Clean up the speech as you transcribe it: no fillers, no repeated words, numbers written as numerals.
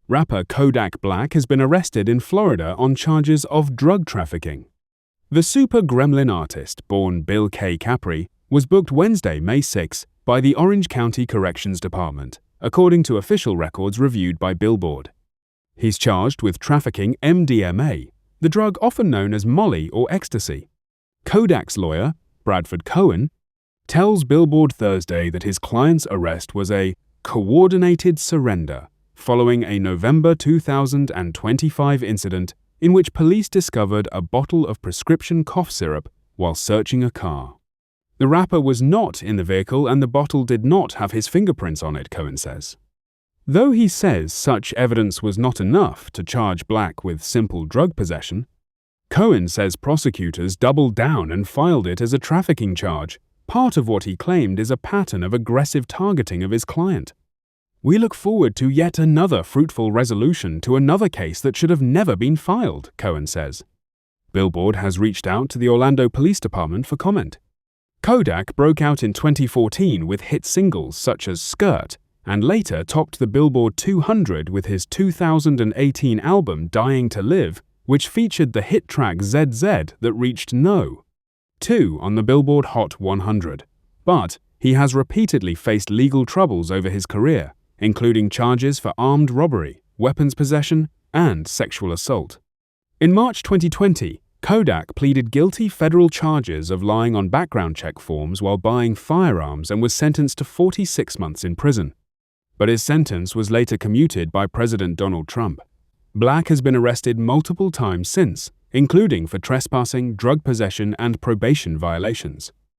Rapper Kodak Black has been arrested in Florida on charges of drug trafficking. The super Gremlin artist, born Bill K. Kapri, was booked Wednesday, May 6, by the Orange County Corrections Department, according to official records reviewed by Billboard. He's charged with trafficking MDMA, the drug often known as Molly or ecstasy. Kodak's lawyer, Bradford Cohen, tells Billboard Thursday that his client's arrest was a coordinated surrender following a November 2025 incident in which police discovered a bottle of prescription cough syrup while searching a car. The rapper was not in the vehicle and the bottle did not have his fingerprints on it, Cohen says. Though he says such evidence was not enough to charge Black with simple drug possession, Cohen says prosecutors doubled down and filed it as a trafficking charge. Part of what he claimed is a pattern of aggressive targeting of his client. "We look forward to yet another fruitful resolution to another case that should have never been filed," Cohen says. Billboard has reached out to the Orlando Police Department for comment. Kodak broke out in 2014 with hit singles such as Skirt, and later topped the Billboard 200 with his 2018 album Dying to Live, which featured the hit track ZZ that reached No. 2 on the Billboard Hot 100. But he has repeatedly faced legal troubles over his career, including charges for armed robbery, weapons possession, and sexual assault. In March 2020, Kodak pleaded guilty federal charges of lying on background check forms while buying firearms and was sentenced to 46 months in prison. But his sentence was later commuted by President Donald Trump. Black has been arrested multiple times since, including for trespassing, drug possession, and probation violations.